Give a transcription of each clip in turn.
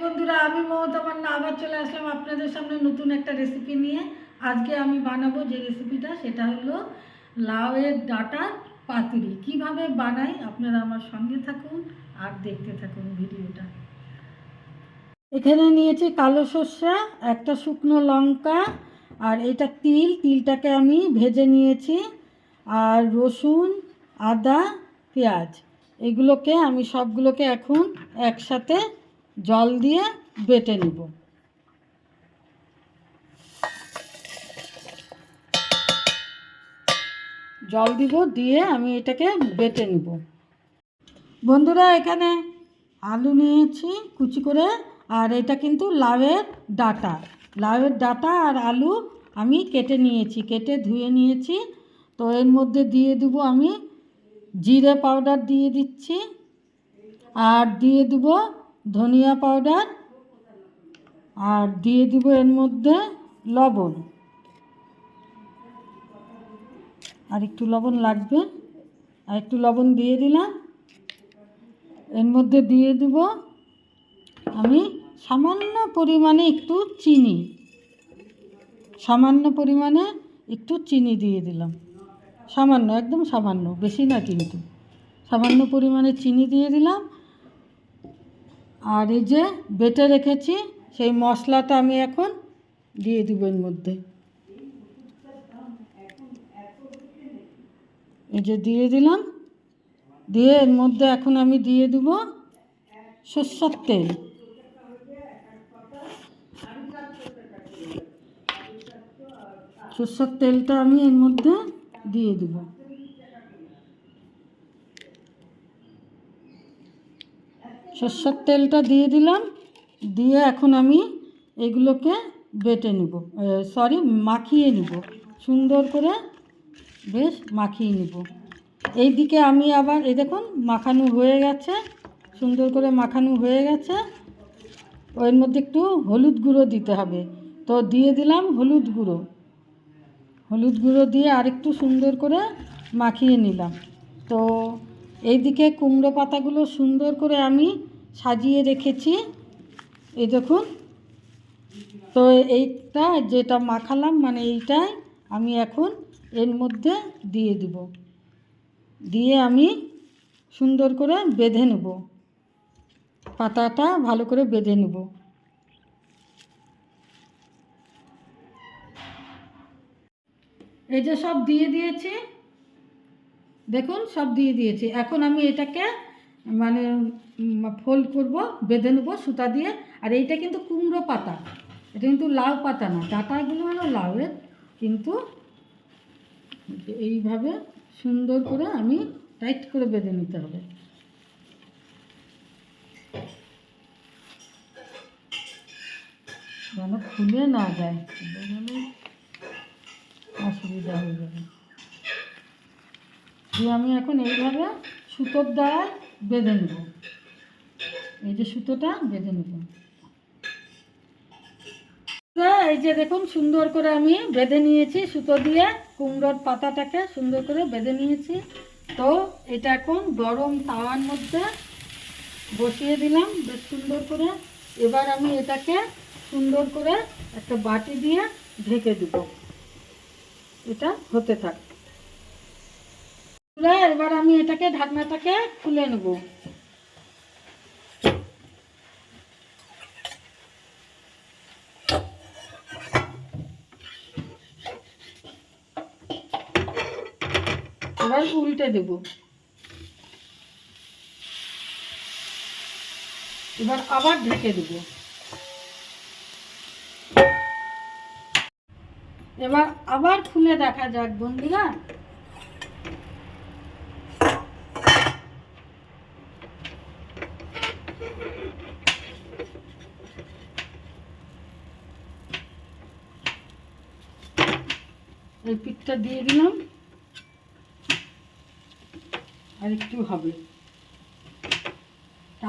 বন্ধুরা, আমি মমতা মান্না আবার চলে আসলাম আপনাদের সামনে নতুন একটা রেসিপি নিয়ে। আজকে আমি বানাবো যে রেসিপিটা, সেটা হলো লাউয়ের ডাঁটার পাতুরি। কিভাবে বানাই আপনারা আমার সঙ্গে থাকুন আর দেখতে থাকুন ভিডিওটা। এখানে নিয়েছি কালো সর্ষে, একটা শুকনো লঙ্কা, আর এটা তিলটাকে আমি ভেজে নিয়েছি, আর রসুন, আদা, পেঁয়াজ, এগুলোকে আমি সবগুলোকে এখন একসাথে জল দিয়ে বেটে নিব। জল দিব, দিয়ে আমি এটাকে বেটে নিব। বন্ধুরা, এখানে আলু নিয়েছি কুচি করে, আর এটা কিন্তু লাউয়ের ডাঁটা আর আলু আমি কেটে নিয়েছি, কেটে ধুয়ে নিয়েছি। তো এর মধ্যে দিয়ে দেব আমি জিরে পাউডার দিয়ে দিচ্ছি, আর দিয়ে দেব ধনিয়া পাউডার, আর দিয়ে দিব এর মধ্যে লবণ, আর একটু লবণ লাগবে, আর একটু লবণ দিয়ে দিলাম। এর মধ্যে দিয়ে দেব আমি সামান্য পরিমাণে একটু চিনি দিয়ে দিলাম। সামান্য, একদম সামান্য, বেশি না কিন্তু, সামান্য পরিমাণে চিনি দিয়ে দিলাম। আর এই যে বেটে রেখেছি সেই মশলাটা আমি এখন দিয়ে দিব এর মধ্যে। এই যে দিয়ে দিলাম, দিয়ে এর মধ্যে এখন আমি দিয়ে দেব সরষের তেল। সরষের তেলটা আমি এর মধ্যে দিয়ে দেব। সরষের তেলটা দিয়ে দিলাম, দিয়ে এখন আমি এগুলোকে মাখিয়ে নিব, সুন্দর করে বেশ মাখিয়ে নিব। এইদিকে আমি আবার এই দেখুন মাখানো হয়ে গেছে, সুন্দর করে মাখানো হয়ে গেছে। ওর মধ্যে একটু হলুদ গুঁড়ো দিতে হবে, তো দিয়ে দিলাম হলুদ গুঁড়ো দিয়ে আরেকটু সুন্দর করে মাখিয়ে নিলাম। তো এইদিকে কুমড়ো পাতাগুলো সুন্দর করে আমি সাজিয়ে রেখেছি, এই দেখুন। তো এইটা যেটা মাখালাম, মানে এইটাই আমি এখন এর মধ্যে দিয়ে দিব, দিয়ে আমি সুন্দর করে বেঁধে নেব, পাতাটা ভালো করে বেঁধে নেব। এই যে সব দিয়ে দিয়েছি, দেখুন সব দিয়ে দিয়েছি। এখন আমি এটাকে মানে ফোল্ড করব, বেঁধে নেবো সুতা দিয়ে। আর এইটা কিন্তু কুমড়ো পাতা, এটা কিন্তু লাউ পাতা না, ডাঁটাগুলো হলো লাউয়ের। কিন্তু এইভাবে সুন্দর করে আমি টাইট করে বেঁধে নিতে হবে, যেন খুলে না যায়, খুলে গেলে অসুবিধা হয়ে যাবে। দিয়ে আমি এখন এইভাবে সুতোর দ্বারা বেঁধে নেব, এই যে সুতোটা বেঁধে নেব। এই যে দেখুন সুন্দর করে আমি বেঁধে নিয়েছি সুতো দিয়ে, কুমড়োর পাতাটাকে সুন্দর করে বেঁধে নিয়েছি। তো এটা এখন গরম তাওয়ার মধ্যে বসিয়ে দিলাম বেশ সুন্দর করে। এবার আমি এটাকে সুন্দর করে একটা বাটি দিয়ে ঢেকে দেব, এটা হতে থাক। এবার আমি এটাকে ঢাকনাটাকে খুলে নেব। এবার উল্টে দেব, এবার আবার ঢেকে দেব। এবার আবার খুলে দেখা যাক বন্ধুরা। এই পিঠটা দিয়ে দিলাম, আর একটু হবে,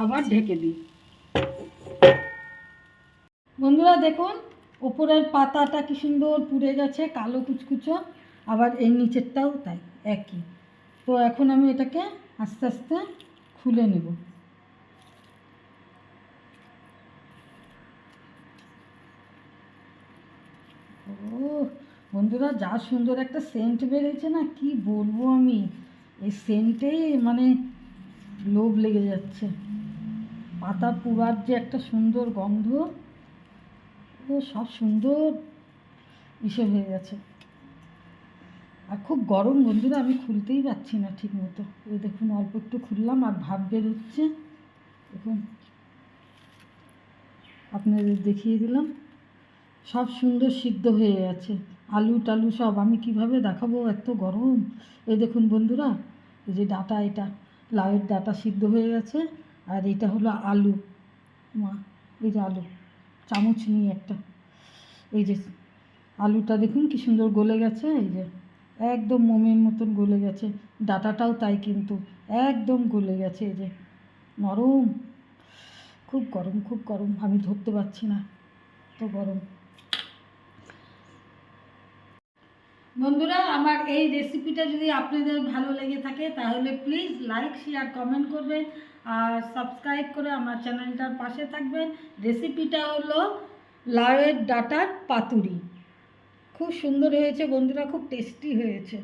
আবার ঢেকে দিই। বন্ধুরা দেখুন উপরের পাতাটা কি সুন্দর পুড়ে গেছে, কালো কুচকুচো, আবার এই নিচেরটাও তাই একই। তো এখন আমি এটাকে আস্তে আস্তে খুলে নেব। ও বন্ধুরা, যা সুন্দর একটা সেন্ট বেরিয়েছে না, কি বলবো আমি। এই সেন্টেই মানে লোভ লেগে যাচ্ছে। পাতা পুরার যে একটা সুন্দর গন্ধ, ও সব সুন্দর ইসে হয়ে গেছে। আর খুব গরম বন্ধুরা, আমি খুলতেই পারছি না ঠিক মতো। এই দেখুন, অল্প একটু খুললাম আর ভাপ বেরোচ্ছে। দেখুন, আপনাদের দেখিয়ে দিলাম, সব সুন্দর সিদ্ধ হয়ে গেছে। আলু টালু সব আমি কিভাবে দেখাবো, এত গরম। এই দেখুন বন্ধুরা, এই যে ডাঁটা, এটা লাউয়ের ডাঁটা সিদ্ধ হয়ে গেছে। আর এটা হলো আলু। মা, এই যে আলু, চামচ নিয়ে একটা, এই যে আলুটা দেখুন কি সুন্দর গলে গেছে। এই যে একদম মোমের মতন গলে গেছে। ডাঁটাটাও তাই, কিন্তু একদম গলে গেছে। এই যে নরম। খুব গরম, খুব গরম, আমি ধরতে পারছি না, তো গরম। বন্ধুরা, আমার এই রেসিপিটা যদি আপনাদের ভালো লেগে থাকে তাহলে প্লিজ লাইক শেয়ার কমেন্ট করবেন আর সাবস্ক্রাইব করে আমার চ্যানেলটার পাশে থাকবেন। রেসিপিটা হলো লাউয়ের ডাঁটার পাতুরি। খুব সুন্দর হয়েছে বন্ধুরা, খুব টেস্টি হয়েছে।